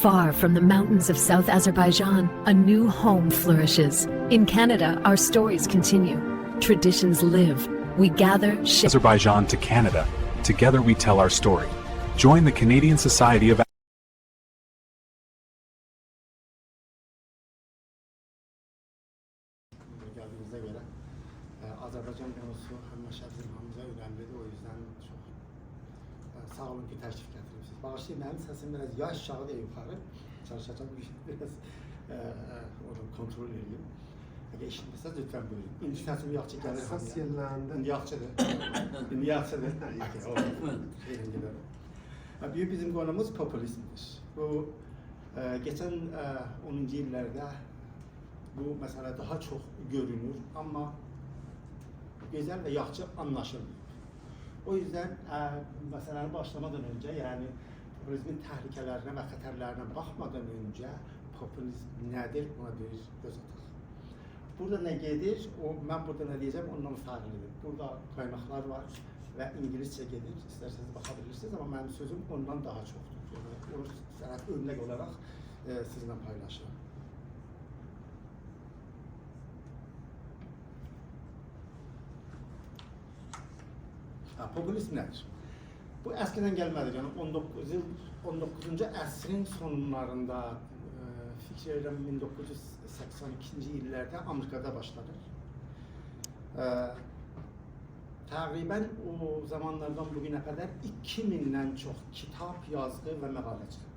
Far from the mountains of South Azerbaijan, a new home flourishes. In Canada, our stories continue. Traditions live. We gather, share. Azerbaijan to Canada. Together we tell our story. Join the Canadian Society of Geldiğimize göre Azerbaycan konusu hemşehrilerimize önemliydi. O yüzden çok sağ olun ki teşrif getirmişsiniz. Bağışlayın, benim sesim biraz ya aşağı ya yukarı. Çalışacağım biraz onu kontrol edeyim. Eğer işitmişseniz lütfen buyurun. İndi sesim yaxşı gəlir. Əsas yerlərində İndi yaxşıdır. İndi yaxşıdır. Büyük bizim konumuz popülizmdir. Bu geçen 10. yıllarda bu mesele daha çok görünür ama güzel ve yaxşı anlaşılmıyor. O yüzden meselenin başlamadan önce yani popülizmin tehlikelerine ve xətərlərinə baxmadan önce popülizm nedir ona bir göz atalım. Burada ne gelir, ben burada ne diyeceğim ondan farklıdır. Burada kaynaklar var ve İngilizce gelir, isterseniz bakabilirsiniz ama benim sözüm ondan daha çoktur. Yani o örnek olarak sizinle paylaşırım. Popülizm nedir? Bu eskiden gelmedi. Yani 19. əsrin sonlarında fikirlerim 1982. yıllarda Amerika'da başladı. Təqribən o zamanlardan bugüne kadar 2000'den çok kitap, yazdı ve məqalə çıxıb.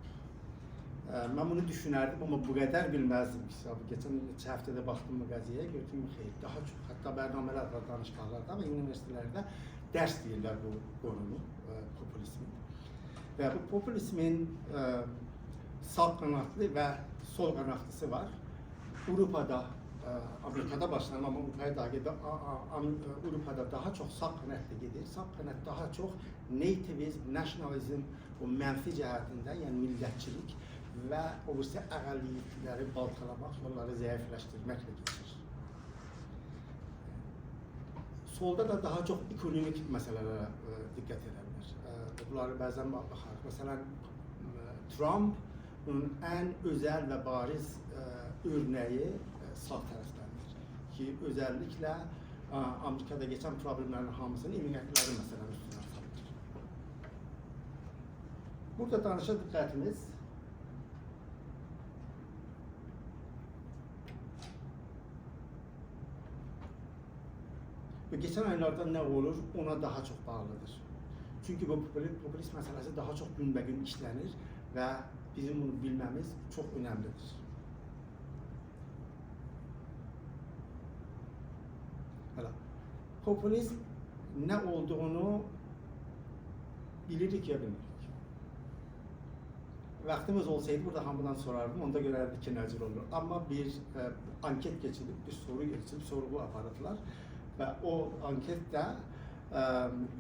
Ben bunu düşünərdim ama bu kadar bilmezdim. Geçen 2 həftədə baxdım bu qəziyyəyə, gördüm xeyr, daha çok. Hatta bərnamələr var, danışıqlarda ve üniversitelerde ders deyirlər bu konunu, popülizmin. Ve bu popülizmin sağ qanatlı ve sol qanatlısı var. Avrupa'da, Amerika'da başlanan ama Avrupa'da daha çok sağ qanatlı gedir. Sağ qanat daha çok nativizm, nationalizm, o mənfi cəhətində, yəni millətçilik ve o birisi əqəllilikləri baltalamaq, onları zəifləşdirməklə geçir. Solda da daha çok ekonomik meselelere dikkat ederler. Bunları bazen bakar. Mesela Trump bunun en özel ve bariz örneği sağ taraftandır. Ki özellikle Amerika'da geçen problemlerin hamısını immigrantların mesela üstüne salır. Burada danışa dikkatimiz ve geçen aylarda ne olur ona daha çok bağlıdır. Çünkü bu popülist meselesi daha çok gün be gün işlenir ve bizim bunu bilmemiz çok önemlidir. Popülizm ne olduğunu bilirik ya bilmirik. Vaktimiz olsaydı burada hamıdan sorardım, onda görerdik ki necir olur. Ama bir anket geçirip, bir soru geçirip, sorgu aparatlar. Ve o ankette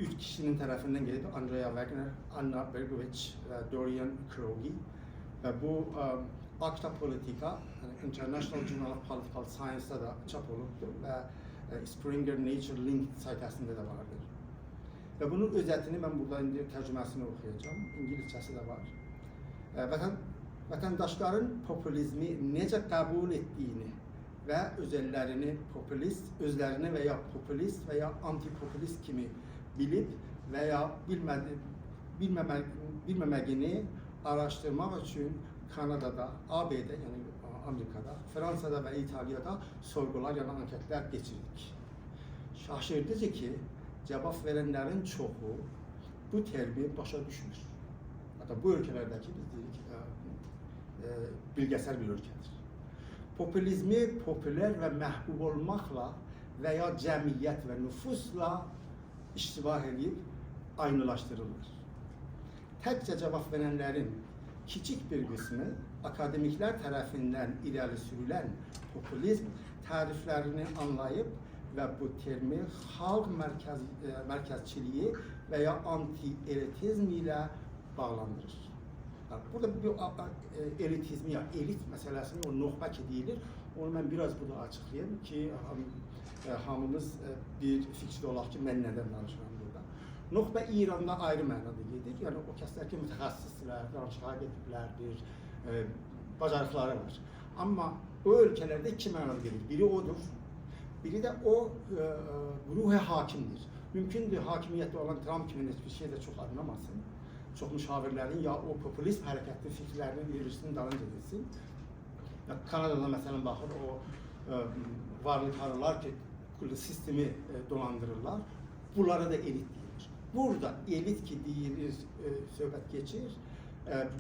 3 kişinin tarafından geldi. Andrea Wagner, Anna Bergovic ve Dorian Krogi. Ve bu Akta Politika, yani International Journal of Political Science'da da çap olubdur ve Springer Nature Link sayfasında da vardır. Ve bunun özetini ben burada indi tercümesini okuyacağım. İngilizcesi de var. Vatandaşların popülizmi necə kabul ettiğini ve özellerini popülist, özlerini veya popülist veya antipopülist kimi bilip veya bilmemegini araştırmak için Kanada'da, AB'de yani Amerika'da, Fransa'da ve İtalya'da sorgular yani anketler geçirdik. Şaşırtıcı ki cevap verenlerin çoğu bu terimi başa düşmür. Hatta bu ülkelerdeki biz dedik bilgesel bir ülkedir. Popülizmi popüler ve məhbub olmakla veya cemiyet ve nüfusla iştibah edip aynılaştırılır. Tekçe cevap verenlerin küçük bir kısmı akademikler tarafından ileri sürülen popülizm tariflerini anlayıp ve bu terimi halk merkezçiliği veya anti-elitizm ile bağlandırır. Burada bir elitizmi ya elit meselesini o nohba ki deyilir. Onu ben biraz burada açıklayayım ki hamımız bir fikri olaq ki mən nədən danışıram burada. Nohba İran'da ayrı mənada gedir. Yani o kəslər ki mütəxəssislər, danışığa gediblər, bir bacarıqları var. Amma o ölkələrdə iki mənalı gedir. Biri odur, biri də o ruhi hakimdir. Mümkündür hakimiyyətdə olan Trump kimi heç bir şeydə çox anlamasın. Çox müşavirlərin ya o populist hərəkətli fikirlərinin yürüsünün dalınca desin. Ya Kanadada məsələn baxır o varlıqlarlar ki, sistemi dolandırırlar. Bunlara da elit deyilir. Burada elit ki deyilir, söhbət geçir.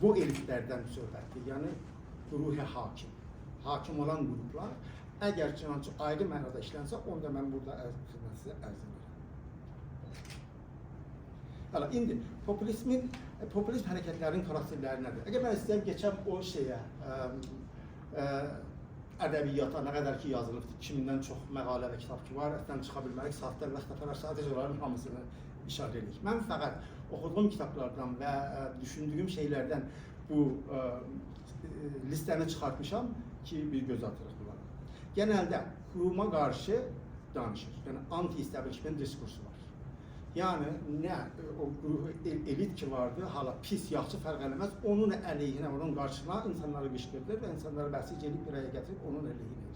Bu elitlərdən söhbətdir. Yəni ruhi hakim. Hakim olan qruplar əgər cinayətçi ayrı mənada işlənsə, onda mən burada xidmətinizə ərz edirəm. Hala, indi populist hərəkətlərin xarakterləri nədir? Əgər mən istəyəm geçəm o şeyə, ədəbiyyata nə qədər ki yazılıbdır, 2000-dən çox məqalə və kitab ki var, əslən çıxa bilmərik, saatlər və xətalar sadəcə onların hamısını işarə edirik. Mən fəqət oxuduğum kitablardan və düşündüyüm şeylərdən bu listəni çıxartmışam ki, bir göz atırıq bunlara. Genəldə quruma qarşı danışır, yəni anti-establishment diskursu var. Yəni, nə o elit ki vardı, hala pis, yaxşı fərq eləməz, onun əleyhinə, onun qarşısına insanları qışqırdır və insanları bəhsic edib bir araya gətirib onun əleyhinə.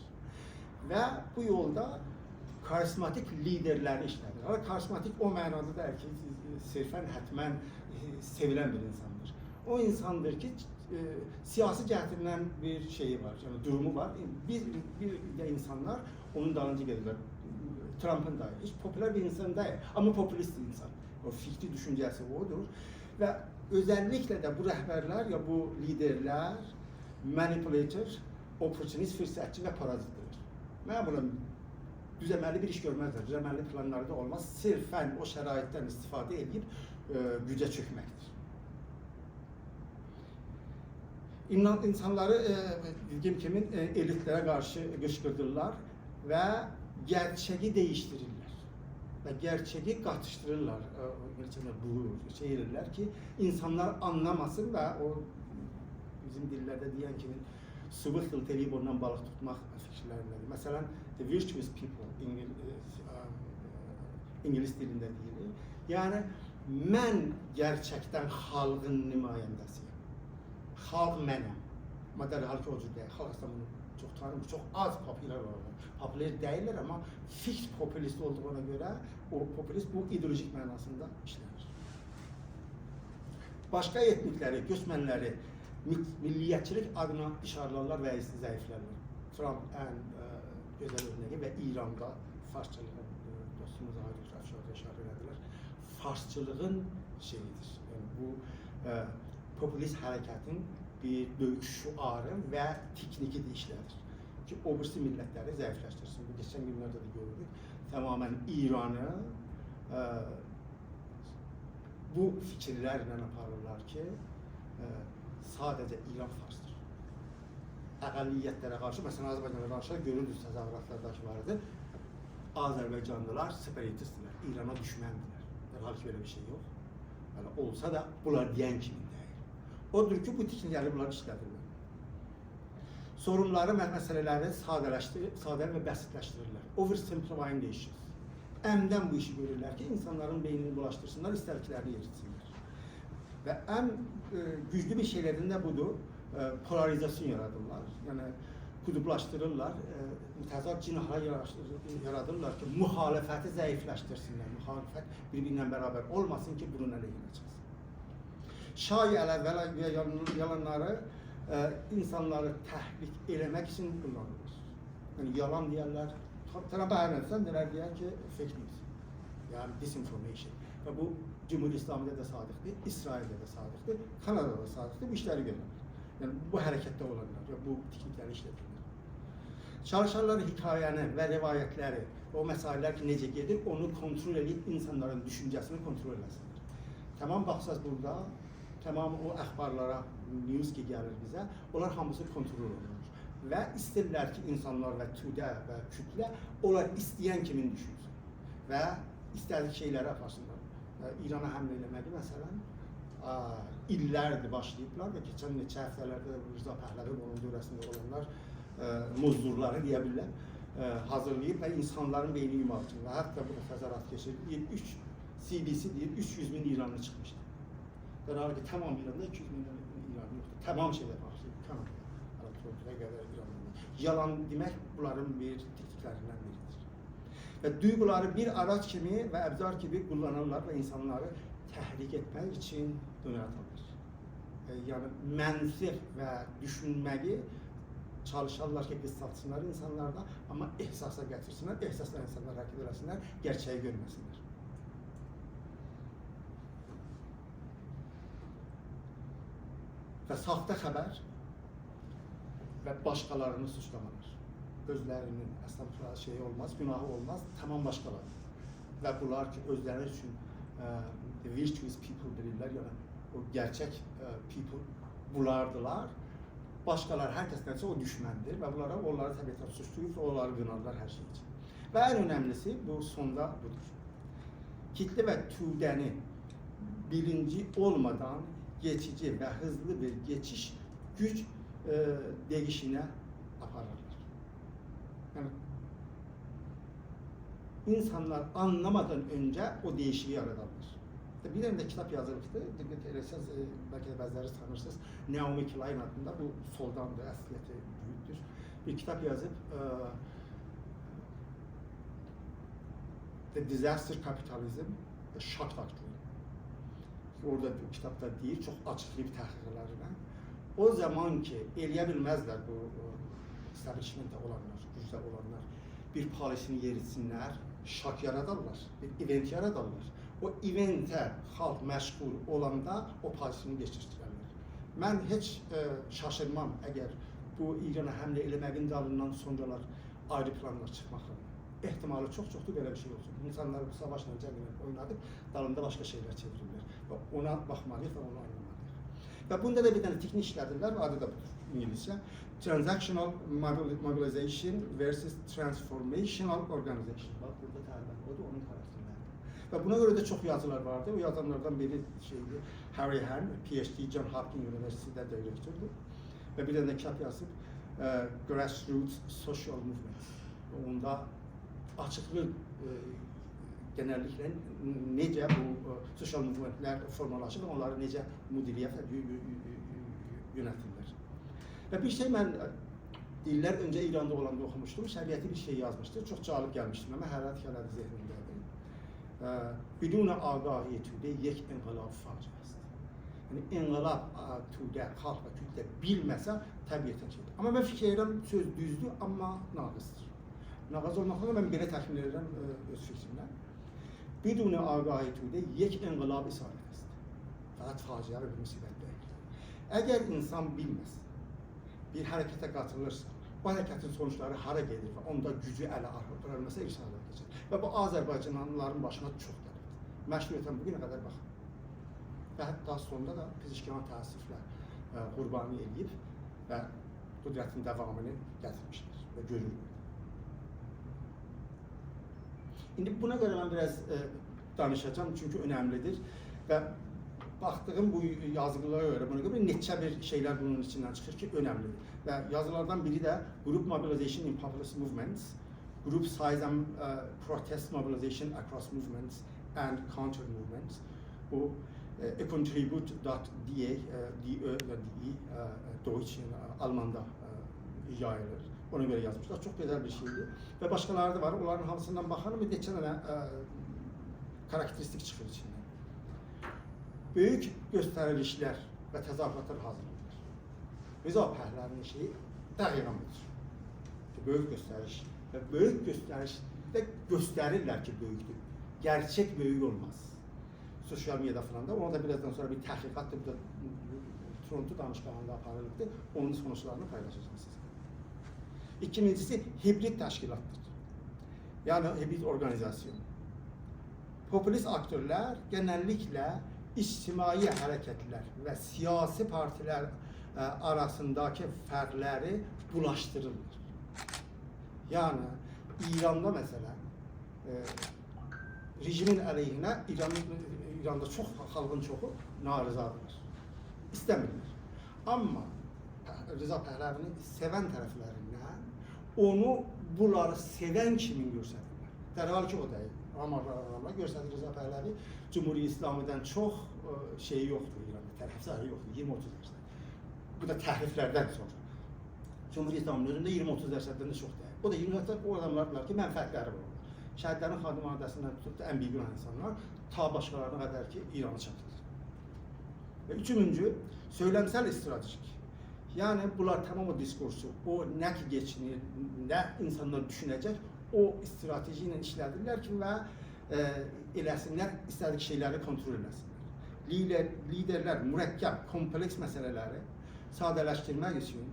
Və bu yolda karismatik liderləri işlədir. Hala karismatik o mənada da ki, sirfən, hətmən sevilən bir insandır. O insandır ki, siyasi cəhətindən bir şeyi var, yəni durumu var. Bir də insanlar onun dalınca gedirlər. Trump'ın da hiç popüler bir insan değil ama popülist bir insan. O fikri düşüncesi odur. Ve özellikle de bu rəhbərlər ya bu liderler manipulator, opportunist, fürsətçi ve parazitdir. Mən buna düzəməlli bir iş görməzlər, düzəməlli planları da olmaz. Sirfən o şəraitdən istifadə edib gücə çökməkdir. İnsanları dediğim kimi elitlərə qarşı qışqırdırlar və gerçeği değiştirirler ve gerçeği katıştırırlar. Bu şey edirlər ki, insanlar anlamasın ve o bizim dillerde diyen kimi sıvı xıltəliyib ondan balıq tutmaq fikirlərindədir. Məsələn, the virtuous people İngiliz dilində deyilir. Yəni, mən gerçəkdən xalqın nümayəndəsiyəm. Xalq mənəm. Amma dərhal ki, o cür deyək. Xalq aslında bunu çox tanımır, çox az popüler olur. Popüler değiller ama fix popülist olduğuna göre o popülist bu ideolojik mənasında işlenir. Başka etnikleri, göçmenleri milliyetçilik adına dışarılarlar ve zayıflarlar. Trump en güzel örneği ve İran'da Farsçılığın, dostumuz Aydın Rəfşarda işarə edilər, Farsçılığın şeyidir. Yani bu popülist hareketin bir böyük şuarı ve tekniki de işlenir. Ki o birisi millətləri zəifləşdirsin. Bu geçen günlərdə də gördük. Tamamen İran'ı bu fikirlərlə aparırlar ki, sadəcə İran farsdır. Əqəlliyyətlərə qarşı, məsələn Azərbaycan'a qarşı görürdünüz təzahüratlardakı var idi. Azərbaycanlılar separatistdirlər, İran'a düşməndirlər. Halbuki böyle bir şey yok. Yani olsa da bunlar deyən kimi deyil. Odur ki, bu tikniləri bunlar işlədirlər. Sorunları və məsələləri sadə və bəsitləşdirirlər. Oversimplifying the issues. Əmdən bu işi görürlər ki, insanların beynini bulaştırsınlar, istədiklərini yeritsinlər. Və ən güclü bir şeylərdən də budur, polarizasyon yaradırlar. Yəni, kutuplaşdırırlar, təzad cinahlar yaradırlar ki, müxalifəti zəifləşdirsinlər. Müxalifət bir-birinlə bərabər olmasın ki, bunun əleyhinə çıxsın. Şayələr və yalanları insanları təhrik eləmək için kullanılır. Yani yalan deyərlər, Trump'a hər nədirsən, nələr deyər ki, fake news, yani disinformation. Və bu Cumhuriyet İslami'də də sadiqdir, İsrail'də də sadiqdir, Kanada'da da sadiqdir, bu işləri görürlər. Yani bu hərəkətdə olanlar, bu teknikləri işlədirlər. Çalışarlar hikayəni və rivayətləri, o məsələlər ki, necə gedir, onu kontrol edib insanların düşüncəsini kontrol eləsinlər. Tamam, baxsaz burada, tamam o əxbarlara, news ki gəlir bizə, onlar hamısı kontrol olunur. Və istəyirlər ki, insanlar və tüdə və kütlə, onlar istəyən kimin düşünsün və istədik şeyləri aparsınlar. İrana həmlə eləməli, məsələn, illərdir başlayıblar və keçən neçə həftələrdə Rıza Pəhləvi onun dövrəsində olanlar muzdurları deyə bilirlər, hazırlayıb və insanların beynini yumaq üçün və hətta burada fəzarat keçir, CBC deyir, 300 min İranlı çıxmışdı. Dərhal ki, tamam İranda 200 min İranlı yoxdur, tamam şeylər başlayıb. Kanada, Torontoya qədər İrandan. Yalan demək bunların bir tekniklərindən biridir. Və duyğuları bir araç kimi və əbzar kimi kullanırlar və insanları təhrik etmək üçün yönəltirlər. Yəni məntiq və düşünməyi çalışarlar ki, qısaltsınlar insanlarda, amma ehsasa gətirsinlər, ehsasla insanlar hərəkət eləsinlər, gerçəyi görməsinlər. Və saxta xəbər və başqalarını suçlamalar. Özlərinin əslində şeyi olmaz, günahı olmaz, tamam başqaları. Və bunlar ki, özləri üçün virtuous people bilirlər, yəni o gerçək people bunlardılar. Başqalar, hər kəs nəsə o düşməndir və bunlara onları təbiətən suçlayıb, onları qınarlar hər şey üçün. Və ən önəmlisi bu sonda budur. Kitle və tüdəni bilinci olmadan geçici və hızlı bir geçiş güc değişine aparırlar. Yani insanlar anlamadan önce o değişiği yaradarlar. Bir tane de kitap yazılıbdı, dikkat ederseniz belki de bazıları tanırsınız. Naomi Klein adında, bu soldan da əsliyeti büyüktür. Bir kitap yazıp The Disaster Capitalism, The Shock Doctrine. Orada bu kitapta değil, çok açıklayıp təhqiqlərlə. O zaman ki, eləyə bilməzlər bu establishment'te olanlar, gücdə olanlar, bir polisini yeritsinlər, şok yaradarlar, bir event yaradarlar. O eventə xalq məşğul olanda o polisini geçirtirərlər. Mən heç şaşırmam əgər bu İrana həmlə eləməyin dalından sonralar ayrı planlar çıxmaqlar. Ehtimalı çok-çokdur belə bir şey olsun. İnsanlar bu savaşla cənglə oynadık, dalında başka şeyler çevirirlər. Və ona baxmalıyıq və onu anlamalıyıq. Və bunda da bir tane teknik işlədirlər və adı da budur İngilizcə. Transactional Mobilization versus Transformational Organization. Bak burada təriflər, o da onun təriflərdir. Və buna göre de çok yazılar vardı. O yazanlardan biri şeydi, Harry Hahn, PhD, John Hopkins Üniversitesi'ndə direktördür. Və bir tane de kitap yazıb, Grassroots Social Movements. Onda açıqlıq genellikle necə bu sosial movementlər formalaşır, onları necə müdiriyyət yönetirlər. Və bir şey mən illər öncə İranda olanda oxumuşdum, şəriəti bir şey yazmışdı, çox cəlib gəlmişdim, amma hərət kələdi zehnimdədir. Bidun ağahi tüde yek enqilab faciəsi. Yəni, enqilab tüde, xalq və kütlə bilməsə təbiətən şeydir. Amma mən fikir edirəm, söz düzdür, amma naqızdır. Nağız olmaqla mən belə təxmin edirəm öz fikrimdən. Bidun ağahi tüde yek enqilab isarətidir. Fəqət faciə və bir müsibət deyil. Əgər insan bilməz, bir hərəkətə qatılırsa, bu hərəkətin sonuçları hara gedir və onda gücü ələ artırılmasa irşad edəcək. Və bu Azərbaycanlıların başına çox gəlirdi. Məşğuliyyətən bugünə qədər baxın. Və hətta sonunda da Pizişkiyan təəssüflə qurbanı eləyib və qüdrətin davamını gətirmişdir və görürlər. İndi buna göre ben biraz danışacağım çünkü önemlidir ve baktığım bu yazılara göre buna göre neçə bir şeyler bunun içinden çıkır ki önemlidir. Ve yazılardan biri de Group Mobilization in Populist Movements, Group Size and Protest Mobilization Across Movements and Counter Movements. Bu contribute.de, Deutsch, Alman'da yayılır. Ona göre yazmışlar. Çok güzel bir şeydi. Ve başkaları da var. Onların hamısından bakalım ve geçen karakteristik çıkıyor içinden. Büyük gösterilişler ve tezahüratlar hazırlanır. Rıza Pəhləvinin şeyi dəqiqən budur. Büyük gösteriş. Ve büyük gösterişte gösterirler ki büyüktür. Gerçek büyük olmaz. Sosyal medyada falan da. Ona da birazdan sonra bir təhqiqat da Toronto danışmanında aparıldı. Onun sonuçlarını paylaşacağım size. İkincisi hibrit təşkilatdır. Yani hibrit organizasyon. Popülist aktörler genellikle içtimai hərəkətlər ve siyasi partiler arasındaki fərqləri bulaştırırlar. Yani İran'da mesela rejimin əleyhinə İran'da çok halkın çoxu narizadırlar. İstəmirlər. Amma Rıza Pəhləvini sevən tərəflərindən onu bunları sevən kimin göstərirlər. Dərhal ki o deyil. Amma göstərir Rıza Pəhləvi Cumhuriyet İslami'dən çox şeyi yoxdur İran'da, tərəfdarı yoxdur, 20-30%. Bu da təhriflərdən sonra. Cumhuriyet İslamının özündə 20-30% də çox deyil. O da 20% o adamlardılar ki, mənfəətləri var. Şəhidlərin xadim adəsindən tutub da ən bilik olan insanlar ta başqalarına qədər ki, İranı çatır. Və üçüncü, söyləmsel stratejik. Yəni, bunlar tamam o diskursu, o nə ki geçinir, nə insanlar düşünəcək, o strateji ilə işlədirlər ki, və eləsinlər, istədik şeyləri kontrol eləsinlər. Liderlər mürəkkəb, kompleks məsələləri sadələşdirmək üçün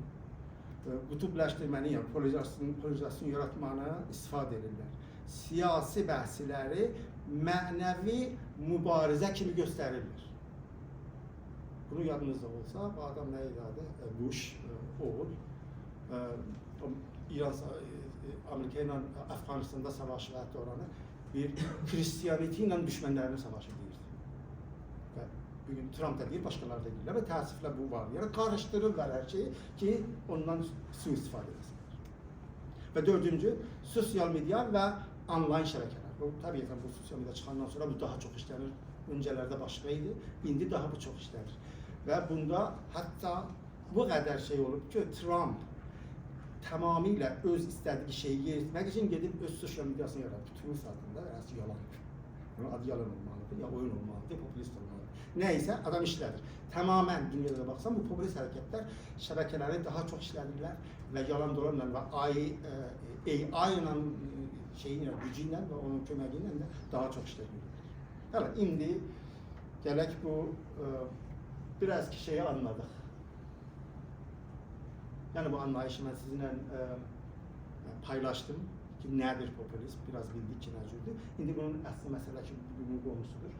qutubləşdirməni, yəni polarizasyon yaratmanı istifadə edirlər. Siyasi bəhsləri mənəvi mübarizə kimi göstərirlər. Bunu yadınızda olsa, bu adam nə idi? Bush, oğul, Amerika ilə Afqanistanda savaşı və hətta oranı bir Kristiyaniti ilə düşmənlərinin savaşı deyirdi. Və bugün Trump da deyir, başqaları da deyirlər və təəssüflə bu var. Yəni qarışdırırlar hər şeyi ki, ondan sui-istifadə edilsinlər. Və dördüncü, sosial media və onlayn şəbəkələr. Bu, təbiətən bu sosial media çıxandan sonra bu daha çox işlənir. Öncələrdə başqa idi, indi daha bu çox işlənir. Və bunda hətta bu qədər şey olub ki, Trump tamamilə öz istədiyi şeyi yeritmək üçün gedib öz sosial mediasını yaradır. Truth adında və yalandır. Yəni, adı yalan olmalıdır, ya oyun olmalıdır, populist olmalıdır. Nəysə, adam işlədir. Tamamən dünyada baxsan, bu populist hərəkətlər şəbəkələri daha çox işlədirlər və yalan dolanla və AI ilə şeyinlə, gücü ilə və onun köməyi ilə də daha çox işlədirlər. Hələ, indi gələk bu biraz ki şeyi anladıq. Yəni bu anlayışı mən sizinlə paylaşdım ki, nədir populizm, biraz bildik ki, nə cürdür. İndi bunun əsl məsələ ki, bugünün qonusudur.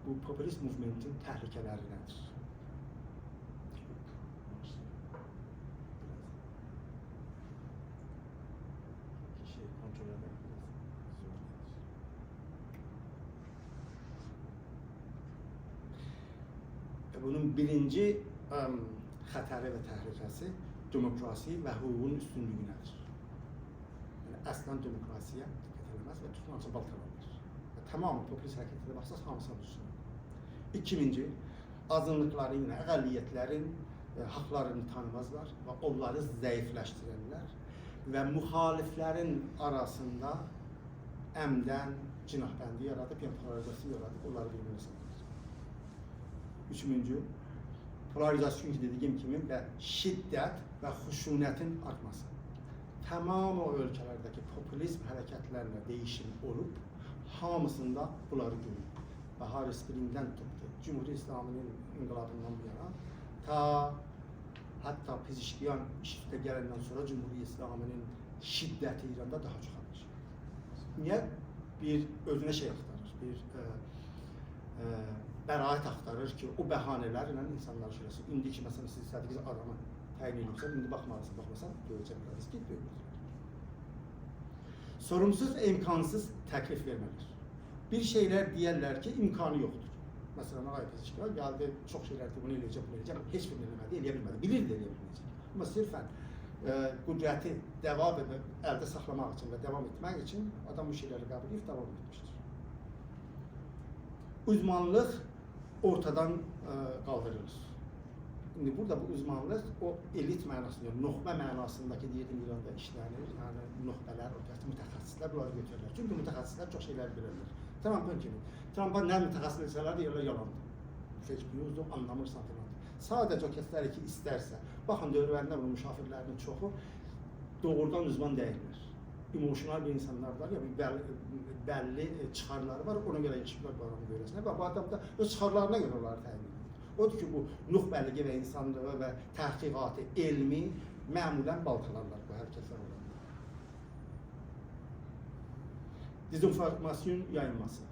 Bu populist movementin təhlükələri nədir? Bunun birinci xətəri və təhlükəsi demokrasi və hüququn üstünlüyünədir. Yəni, əslən demokrasiya diqqət eləməz və tutulması baltalanır. Və tamamı populist hərəkətlərə baxsaq, hamısına düşünür. İkinci, azınlıqların, əqəlliyyətlərin haqlarını tanımazlar və onları zəifləşdirərlər və müxaliflərin arasında əmdən cinahbəndi yaradıb, yəni polarizasiya yaradıb, onları bir-birinə salır. Üçüncü, polarizasyon ki dediyim kimi və şiddət və xuşunətin artması. Tamam o ölkələrdəki populizm hərəkətlərlə değişim olub, hamısında bunları görür. Bahar Spring'dən tutdu, Cumhuriyet İslamının inqilabından bu yana, ta hətta Pezişkiyan işitə gələndən sonra Cumhuriyet İslamının şiddəti İranda daha çox alır. Niyə? Bir özünə şey axtarır, bir bəraət axtarır ki, o bəhanələrlə insanlar şurası. İndiki məsələn siz istədiyiniz adamı təyin edirsən, indi baxmalısın, baxmasan görəcəkləriniz ki, görmürlər. Sorumsuz və imkansız təklif vermələr. Bir şeylər deyərlər ki, imkanı yoxdur. Məsələn, Ağay Pezişkiyan gəldi, çox şeylər ki, bunu eləyəcək, bunu eləyəcək, heç birini eləmədi, eləyə bilmədi, bilir də eləyə bilməyəcək. Amma sırfən qüdrəti devam edib, əldə saxlamaq üçün və devam etmək üçün adam bu şeyləri qəbul edib, devam etmişdir. Uzmanlıq ortadan qaldırılır. İndi burada bu uzmanlıq o elit mənasında, noxbə mənasındakı deyirdim İranda işlənir. Yəni noxbələr, mütəxəssislər bunları götürürlər. Çünki mütəxəssislər çox şeylər bilirlər. Trump'ın kimi. Trump'a nə mütəxəssis desələr deyirlər yalandır. Fake news'dur, anlamırsan falan. Sadəcə o kəslər ki istərsə, baxın dövrlərində bunun müşafirlərinin çoxu doğrudan uzman deyirlər. Emotional bir insanlardır, ya bəlli çıxarları var, ona görə yaşıqlar qaranı görəsinlər və bu adam da öz çıxarlarına görə onları təyin edir. Odur ki, bu nuxbəlliyi və insanlığı və təhqiqatı, elmi məmulən baltalarlar bu hərəkətlər olanda. Dezinformasyon yayılması,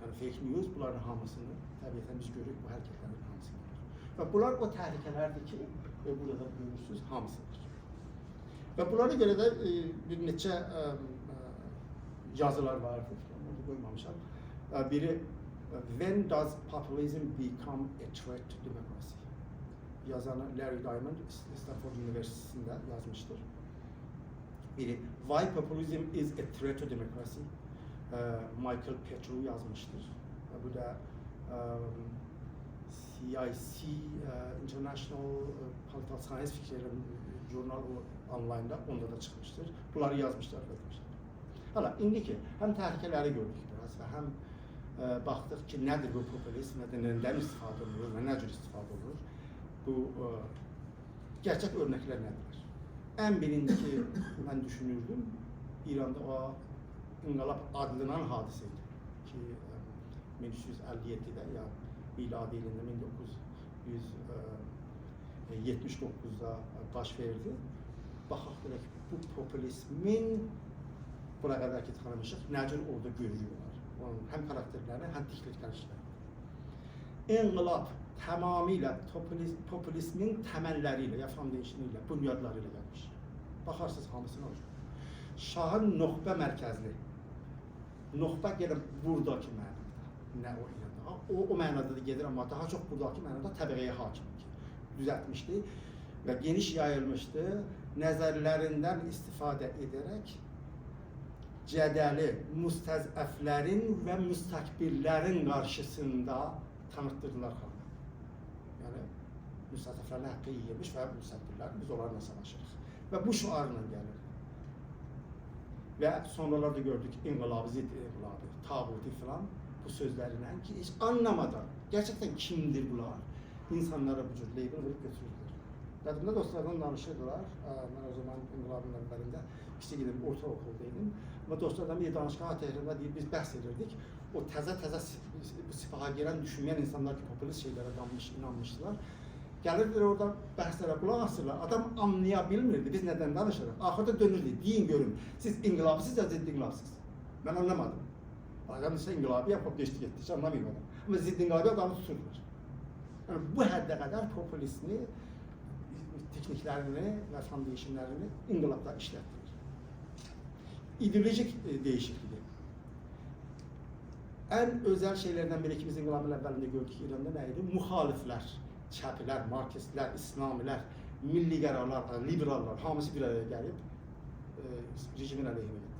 yəni fake news, bunların hamısını təbiətən biz görürük bu hərəkətlərin hamısını. Və bunlar o təhlükələrdir ki, burada görürsünüz, hamısıdır. Və bunlara görə də bir neçə yazılar vardır, onu qoymamışam. Biri, When does populism become a threat to democracy? Yazanı Larry Diamond, Stanford Üniversitesi'ndə yazmışdır. Biri, Why populism is a threat to democracy? Michael Petru yazmışdır. Bu da CIC, International Political Science fikirleri jurnal o online'da, onda da çıkmıştır. Bunları yazmışlar arkadaşlar. Hala indiki hem tehlikeleri gördük biraz ve hem baktık ki nedir bu popülizm, neden istifadə olunur ve ne cür istifadə olunur. Bu gerçek örnekler nedir? En birinci ki ben düşünürdüm, İran'da o İnqilab adlanan hadiseydi ki 1357'de ya miladi ilində 1979'da baş verdi. Baxaq görək bu popülizmin bura qədər ki tanımışıq, nə cür orada görürlər. Onun həm karakterlərini, həm dikliklərini. İnqilab tamamilə popülizmin təməlləri ilə, ya foundationu ilə, bunyadları ilə gəlmiş. Baxarsınız hamısına hocam. Şahın nöqbə mərkəzli. Nöqbə gəlib buradakı mənada. Nə o İranda? O mənada da gedir, amma daha çox buradakı mənada təbəqəyə hakim ki, düzəltmişdi və geniş yayılmışdı. Nəzərlərindən istifadə edərək cədəli müstəzəflərin və müstəkbirlərin qarşısında tanıtdırdılar xanı. Yəni, müstəzəflərin haqqı yiyirmiş və müstəkbirlər, biz onlarla savaşırıq. Və bu şuarla gəlir. Və sonralar da gördük inqilabı, zidd inqilabı, tağuti falan bu sözlərindən ki, heç anlamadan, gerçekten kimdir bunlar? İnsanlara bu cür label verib götürürlər. Yadımda dostlardan danışırdılar. Ben o zaman inqilabın əvvəlində kiçik idim, ortaokuldaydım. Ama dostlardan bir danışqaha Tehran'da deyib, biz bəhs edirdik. O təzə sipaha girən, düşünməyən insanlar ki, popülist şeylərə inanmışdılar. Gəlirlər oradan bəhslərə qulaq asırlar. Adam anlaya bilmirdi, biz nədən danışırıq. Axırda dönürdü, deyin görün, siz inqilabısız ya zidd inqilabsız. Ben anlamadım. Adam ise inqilabı yapıp geçti gitti, hiç anlamayım adam. Ama zidd inqilabı adamı tuturdular. Yani bu həddə qədər popülizmi, tekniklerini ve foundationlarını inqilabda işlətdirir. İdeolojik değişikliği. En özel şeylerden biri ki biz inqilabın əvvəlində gördük İranda nə idi? Muhaliflər, çəpilər, marksistlər, İslamilər, milli qərarlar, liberallar hamısı bir araya gəlib rejimin əleyhinə getdilər.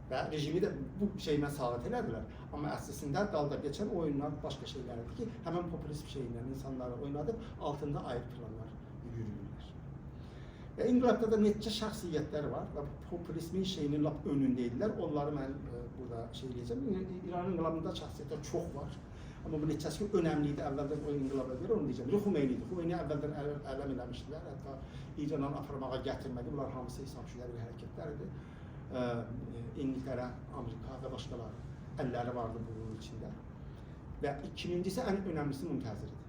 Və rejimi də bu şeylə sabit elədilər. Amma əslində dalda geçen oyunlar başka şeylerdi ki hemen popülist şeyler insanları oynadıb altında ayrı planlar yürürlər. Və İnqilabda da neçə şəxsiyyətlər var və popülizmin şeyinin lap önündeydiler. Onları mən burada söyleyeceğim. İranın inqilabında şəxsiyyətlər çox var. Ama bu neçəsi önemliydi əvvəldən o inqilaba görə onu diyeceğim. Xumeyni'ydi. Xumeyni əvvəldən ələm eləmişdilər. Hətta İran'ı aparmağa gətirmədi. Bunlar hamısı İslam şüurləri hərəkətlərdir. İngiltərə, Amerika və başqaları əlləri vardı bunun içində. Və ikincisi ən önemlisi Muntəzirdir.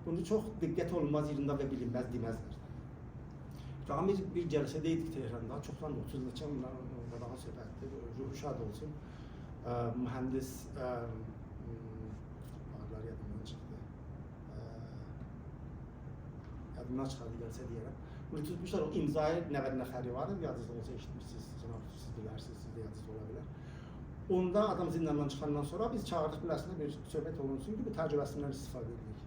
Bunu çox diqqət olunmaz yerində və bilinməz deməzlər. Ramiz bir cəlsədəydik Tehranda, çoxdan 30 neçə bundan söhbətdir, ruhu şad olsun. Mühəndis, ağlar yadımdan çıxdı, yadımdan çıxardı gəlsə deyərəm. Bunu tutmuşlar, o imzayı Nəvəd Nəxəri var, yadınızda olsa eşitmişsiniz, siz bilərsiniz, siz də yadınızda ola bilər. Onda adam zindandan çıxandan sonra biz çağırdıq biləsində bir söhbət olunsun ki, bu təcrübəsindən istifadə edirik.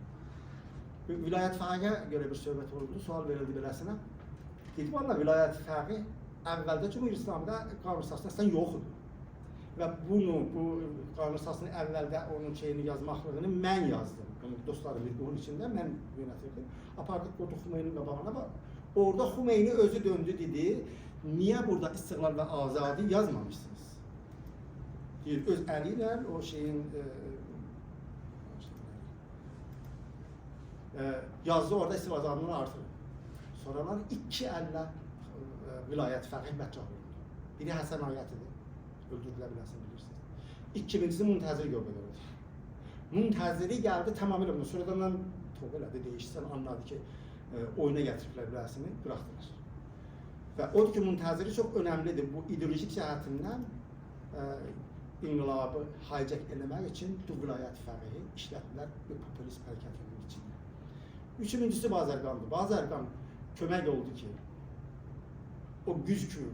Vilayət fəqə görə bir söhbət olundu, sual verildi beləsinə. Dedi, valla vilayət fəqi əvvəldə Cumhur İslamda qanun əsasında əslən yoxdur. Və bunu, bu qanun əsasını əvvəldə onun şeyini yazmaqlığını mən yazdım. Dostlarım bir bunun içində mən yönetirdim. Apardık qoyduq Xumeyni'nin qabağına və orada Xumeyni özü döndü dedi, niyə burada istiqlal və azadi yazmamışsınız? Deyir, öz əli ilə o şeyin yazdı orada istiqlal azadlığını artırır. Sonralar iki əllə vilayət fəqih mətcah olundu. Biri Həsən Ayətidir, öldürdülər biləsiniz, bilirsiniz. İkincisi Muntəzir göbəlirdi. Muntəziri gəldi tamamilə bunu. Sonradan tövbə elədi, değişsən anladı ki, oyuna gətiriblər biləsini, bıraxdılar. Və odur ki, Muntəziri çox önəmlidir. Bu ideolojik cəhətindən inqilabı hijack eləmək üçün bu vilayət fəqihi işlətdilər bu popülist hərəkətinin içində. Üçüncüsü Bazərqandır. Bazərqan kömək oldu ki, o güc ki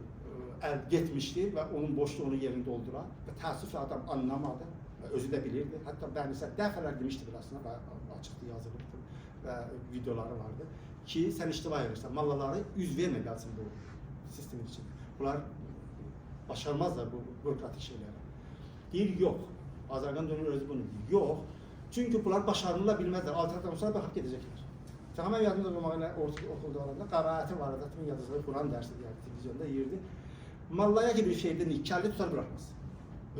əldə etmişdi və onun boşluğunu yerini doldurar və təəssüflə adam anlamadı və özü də bilirdi. Hətta bənisə dəfələr demişdi bilasına və açıqdı, yazılıbdı və videoları vardı ki, sən iştiva edirsən, mallaları üz vermə gəlsin bu sistemin içində. Bunlar başarmazlar bu bürokratik şeyləri. Deyir, yox. Bazərqan dönür özü bunu deyir. Yox, Çünkü bunlar başarılı bilmezler. Alternatiften sonra bakıp gidecekler. Hemen yadımda durmağıyla okulda olanda qaraəti var. Zaten yazıcılığı Kur'an dersi yani televizyonda yiyirdi. Mallaya gibi bir şeyden kelli tutar bırakmaz.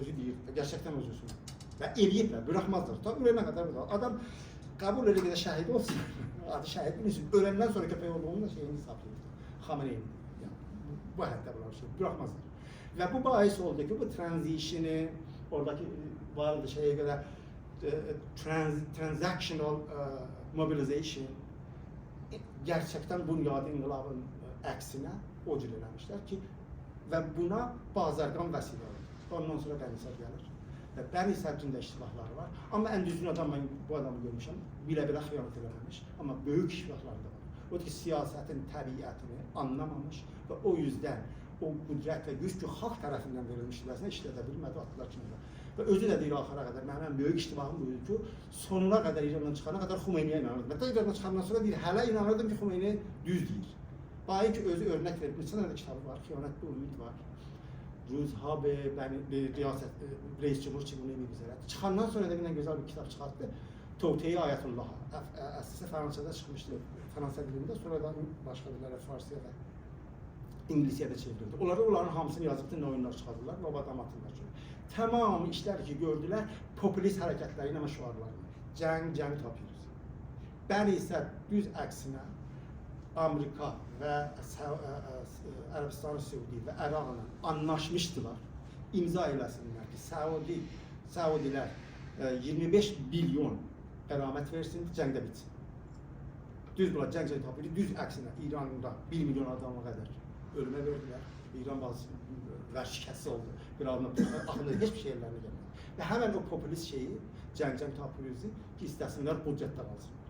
Özü deyir. Gerçekten özüsün. Ve eləyiblər, bırakmazlar. Tabi ölene kadar burada. Adam kabul öyle bir de şahit olsun. Adı şahit bilirsin. Ölenden sonra köpek olduğunu da şeyini saplıyor. Xamene'nin. Yani bu hatta bunlar şey bırakmazlar. Ve bu bahis oldu ki bu transition'ı oradaki vardı şeye göre transactional mobilization gerçekten bunyadi inqilabın əksine o cür eləmişlər ki ve buna bazargan vəsilə olur. Ondan sonra Bənisər gəlir. Və Bənisərin də iştibahları var. Amma ən düzgün adam ben bu adamı görmüşəm. Bilə-bilə xıyanət eləməmiş. Amma böyük iştibahları da var. O ki siyasetin təbiətini anlamamış ve o yüzden o qüdrət və güc ki xalq tərəfindən verilmişlərinə işlədə bilmədi, atdılar kimi. Və özü də deyir axıra qədər, mənim böyük iştibahım buydu ki, sonuna qədər İrandan çıxana qədər Xumeyniyə inanırdım. Hətta İrandan çıxandan sonra deyir, hələ inanırdım ki, Xumeyni düz deyir. Bayi ki, özü örnək verib, neçə də kitabı var, Xiyanətli Ümid var. Ruzha Reis Cumhur Çimuni bizlərə. Çıxandan sonra da bir gözəl bir kitab çıxartdı. Tövteyi Ayətullah'a. Əslində Fransa'da çıxmışdı, Fransa dilində, sonra da başqa dillərə, Farsiyə və İngilizcədə çevrildi. Onların hamısını yazıbdı, nə oyunlar çıxardılar, nə adam atırlar. Tamam işler ki gördüler, popülist hareketlerine ama şuarlarına. Cəng tapıyoruz. Ben ise düz əksine Amerika ve Arabistan, Suudi ve Irak'la anlaşmıştılar. İmza eləsinlər ki, Saudilər 25 milyon qəramət versin, cəngdə bitsin. Düz bunlar cəng tapıyoruz. Düz əksine İran'da 1 milyon adamı qədər ölüme verdiler. İran bazı və şikəsi oldu. Bir adına axında hiçbir şey ellerine gelmedi. Ve hemen o popülist şeyi, cəng tapıyoruz ki, istəsinlər qudrətdə qalsınlar.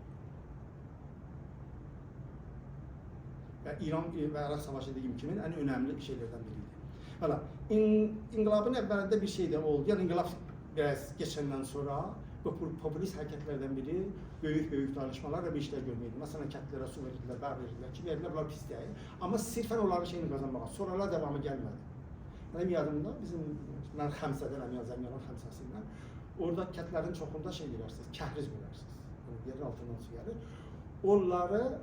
Ve İran ve Irak Savaşı dediğim kimin en önemli şeylerden biriydi. Hala, İnqilabın evvelinde bir şey de oldu. Yani inqilab biraz geçenden sonra bu popülist hareketlerden biri büyük danışmalar ve bir işler görmeydi. Mesela kentlere su verirdiler, bağ verirdiler ki verirler bunlar pis değil. Ama sırfen onların şeyini kazanmağa. Sonralar devamı gelmedi. Benim yadımda bizim ben Xəmsədən Zəmyanın Xəmsəsindən orada kentlerin çoxunda şey girersiniz, kəhriz girersiniz. Yani yerin altından su gelir. Onları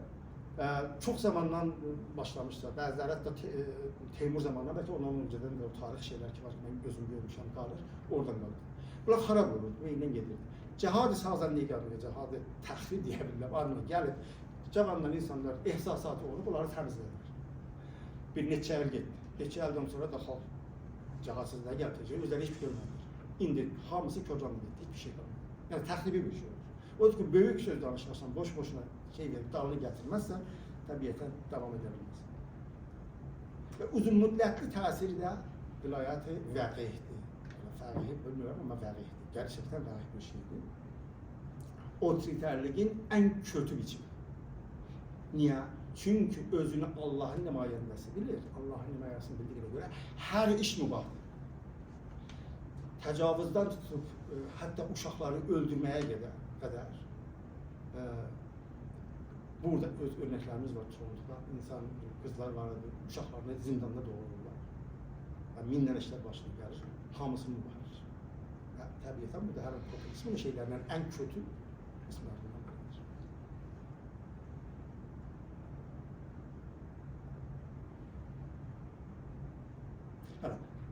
çok zamandan başlamışlar. Bəziləri hətta Teymur zamanına, belki ondan önceden de o tarih şeyler ki var, ben gözüm görmüşəm qalır, oradan qalır. Bunlar xarab olur, meyindən gedir. Cihad-ı sazan niyə gəlmir? Cihad-ı təxfir deyə bilirlər, anına gəlib. Cavanlar, insanlar ehsasatı olub, bunları təmizlədilər. Bir neçə il getdi. Neçə ildən sonra da xalq cihadsızlığa gələcək, özləri hiçbir şey görmədilər. İndi hamısı köcanlı getdi, hiçbir şey qalmadı. Yəni təxribi bir şey olur. O ki, böyük söz danışarsan, boş-boşuna şey verib, dalını gətirməzsən, təbiətən devam edə bilməz. Və uzun müddətli təsiri də vilayət-i vəqihdir. Fəqih bilmirəm, amma vəqihdir. Gerçekten vəqih bir şeydir. Otoriterliğin en kötü biçimi. Niye? Çünkü özünü Allah'ın nümayəndəsi bilir. Allah'ın nümayəndəsini bildiğine göre her iş mübahdır. Təcavüzdən tutup hatta uşaqları öldürməyə qədər burada öz örnəklərimiz var çoğunlukla. İnsan, kızlar var, uşaqlarını zindanda doğururlar. Yani minlərlə işlər başına gəlir. Hamısı mübahdır. Təbiətən burada hər popülizmin şeylərdən en kötü qismlərdən biridir.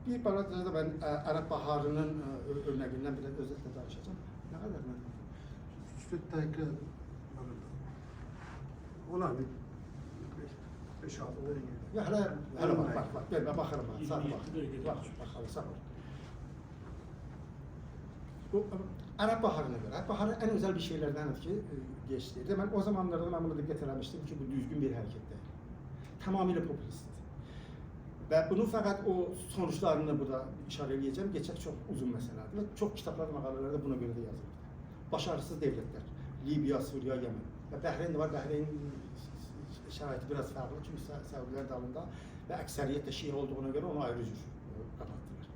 Bir parantezde ben Arap Baharı'nın örneğinden biraz özetle danışacağım. Ne kadar mı? 3-4 dakika olar bir 5-6 Ya hele bak, ben bakarım bak, sağ bak, bakalım sağ ol. Bu Arap Baharı'na göre, Arap Baharı en özel bir şeylerden ki geçti. Ben o zamanlarda ben buna dikkat etmiştim ki bu düzgün bir hareket değil. Tamamıyla popülist. Ve bunu fakat o sonuçlarını burada işaret edeceğim. Geçecek çok uzun meseledir ve çok kitaplar, makaleler buna göre de yazıldı. Başarısız devletler, Libya, Suriye, Yemen. Ve Bahreyn var, Bahreyn şəraiti biraz farklı çünkü Səudilər dalında ve əksəriyyət də Şii olduğuna göre onu ayrı cür kapattılar.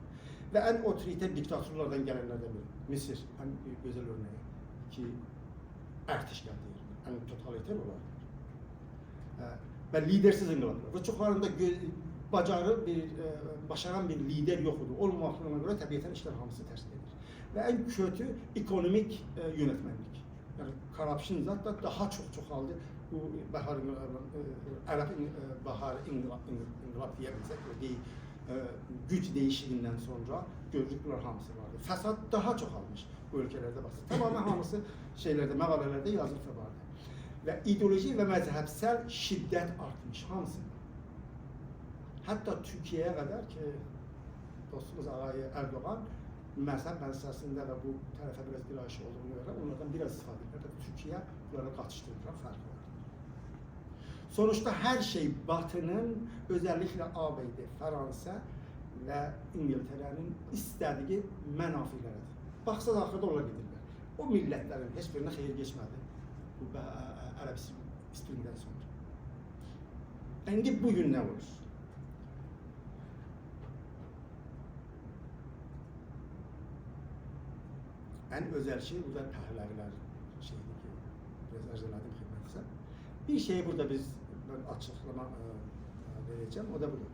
Ve en otoriter diktatörlerden gelenlerden biri, Mısır, en güzel örneği ki Ertiş geldi, en totaliter olarak. Ve lidersiz inqilablar ve çoxlarında başaran bir lider yoxdur. Olmamasına göre təbiətən işler hamısı ters gelir. ve en kötü ekonomik yönetmenlik. Yani corruption zaten daha çok çoğaldı. Bu Arap Baharı İnqilab diyebilsek, güç değişiminden sonra gördük bunlar hamısı vardı. Fesat daha çoğalmış bu ülkelerde baksın. Tamamen hamısı şeylerde, məqalelerde yazılıp vardı. Ve ideoloji ve mezhepsel şiddet artmış hamısı. Hatta Türkiye'ye kadar ki dostumuz Ağay Erdoğan mezhep meselesinde ve bu tarafa biraz dirençli olduğunu göre onlardan biraz istifade ediyor. Türkiye bunlara kaçıştırdılar, farkı var. Sonuçta her şey Batı'nın, özellikle ABD, Fransa ve İngiltere'nin istediği menafileridir. Baksa da arkada ola gidirler. O milletlerin hiçbirine hayır geçmedi bu Arap Spring'den sonra. Şimdi bugün ne olur? En özel şey burada Pəhləvilər şeydi ki, biraz arz elədim xidmətinizə. Bir şeyi burada ben açıklama vereceğim, o da budur.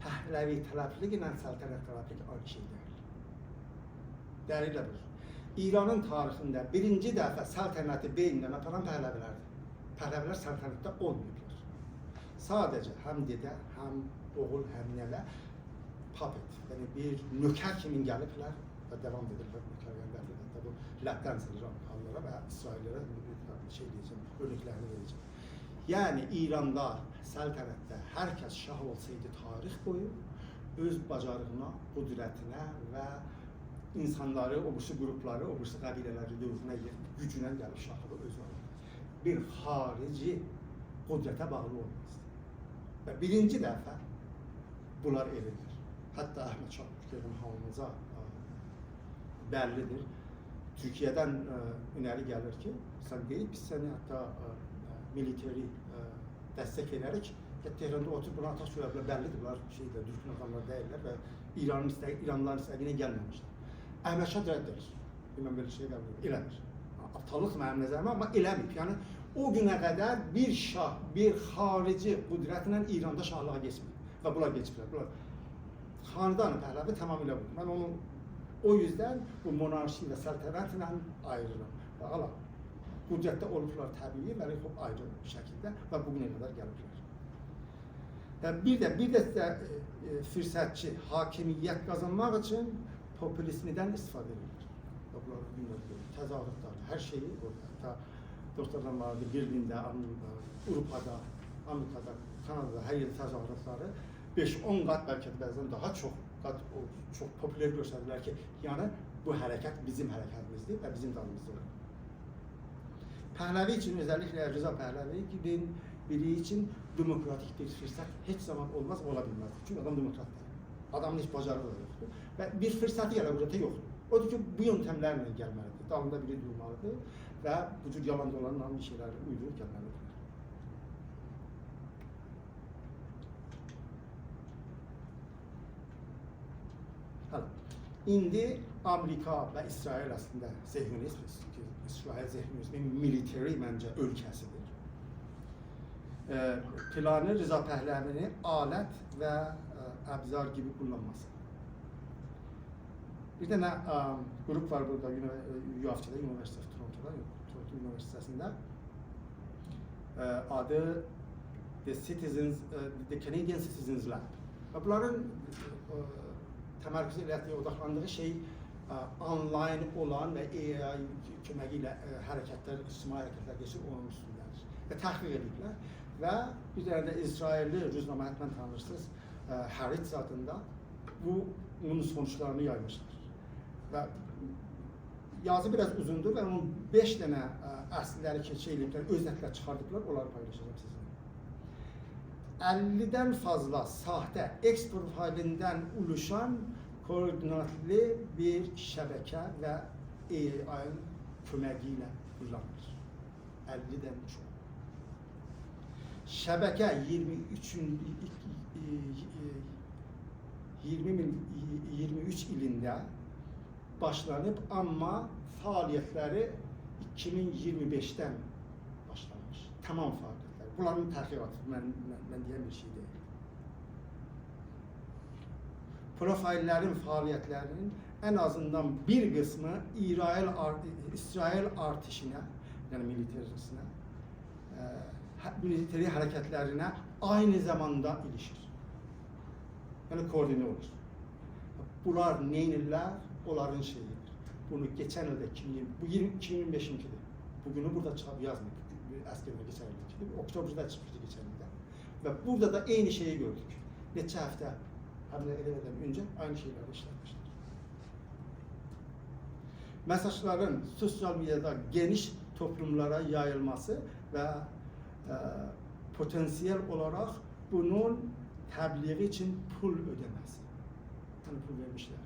Pəhləvi tərəflik ilə səltənət tərəflik aynı şey deyil. Dəlillə budur. İranın tarixində birinci dəfə səltənəti beynindən aparan Pəhləvilərdir. Pəhləvilər səltənətdə olmayıblar. Sadəcə həm dedə, həm oğul, həm nələ papet, yəni bir nökər kimi gəliblər və devam edirlər nökərlərlə. Bu ləbdən sınır Amerikalılara və İsraillere bir şey diyeceğim, örneklerini vereceğim. Yani İran'da, səltənətdə hər kəs şah olsaydı tarix boyu öz bacarığına, qudrətinə və insanları, obursu qrupları, obursu qəbilələri dövlünə, gücünə gəlib şahlığı özü alır. Bir xarici qudrətə bağlı olmaz. Və birinci dəfə bunlar edilir. Hətta Əhməd Şah Türkiyədən hamımıza bəllidir. Türkiye'den öneri gelir ki, sen değil, biz seni hatta military destek ederek Tehran'da oturup buna atak söyleyebilir, bellidir, bunlar şeyde, düzgün adamlar değiller ve İranlıların istediğine gelmemişler. Əhməd Şah reddedilir. Bilmem böyle şey eləmir. Aptallık mənim nəzərimə, ama eləmir. Yani o güne kadar bir şah, bir xarici qudrətlə İran'da şahlığa geçmir. Ve bunlar geçmişler. Bunlar Xandan Pəhləvi tamamıyla bu. Ben onu o yüzden bu monarşi ve səltənətlə ayrılır. Və ala, qudrətdə olublar təbii və çok ayrı şəkildə və bugüne kadar gəliblər. Bir de fürsətçi hakimiyyət qazanmaq için popülizmdən istifadə edilir. Bunlar bugünlər təzahüratlar, her şeyi orada. Dostlardan vardı Berlində, Avrupa'da, Amerika'da, Kanada'da her yıl təzahüratları 5-10 kat belki de bazen daha çok popüler gösterdiler ki yani bu hareket bizim hareketimizdi ve bizim dalımızda olur. Pəhləvi için özellikle Rıza Pəhləvi gibi biri için demokratik bir fırsat hiç zaman olmaz, olabilmez. Çünkü adam demokrat değil. Adamın hiç bacarığı yoktu. Ve bir fırsatı yoktu. Odur ki bu yöntemlerle gelmelidir. Dalında biri durmalıdır ve bu tür yalan dolanın bir şeyler uydurup gelmelidir. İndi Amerika ve İsrail aslında Zihniyonizm, İsrail Zihniyonizmin military bence ülkesidir. Planı Rıza Pəhləvini alet ve əbzar gibi kullanması. Bir tane grup var burada UFC'de, University of Toronto'da, Toronto Üniversitesi'nde. Adı The Canadian Citizens Lab. Bunların təmərküz elədiyi, odaqlandığı şey online olan və AI köməgiyle hərəkətlər, ictimai hərəkətlər geçir onun üstündədir. Və təhqiq ediblər. Və bir tane de İsrailli rüznamə hətmən tanırsınız, Haaretz adında bunun sonuçlarını yaymışlar. Və yazı biraz uzundur və onun 5 dənə əslləri keçiriliblər, özətlər çıxardıblar, onları paylaşacağım sizinle. 50'den fazla sahte X profilinden oluşan koordinatlı bir şebeke ve AI'ın köməgiyle kullanılır. 50'den çok. Şebeke 23 ilinde başlanıp ama faaliyetleri 2025'ten başlanmış. Tamam faaliyetler. Bunların təhqiqatı, mən deyən bir şey deyil. Profillərin fəaliyyətlərinin en azından bir kısmı İsrail artışına, yani militerisine, militeri hareketlerine aynı zamanda ilişir. Yani koordine olur. Bunlar neynirler? Onların şeyidir. Bunu geçen yılda bu 2025'inkidir. Bugünü burada yazmadık. Askerine geçen yıldakidir. Oktober'da çıkmıştı geçen yılda. Ve burada da aynı şeyi gördük. Neçə hafta hamle edemeden önce aynı şeyleri işlenmişler. Mesajların sosyal medyada geniş toplumlara yayılması ve potansiyel olarak bunun tebliği için pul ödemesi. Yani pul vermişler.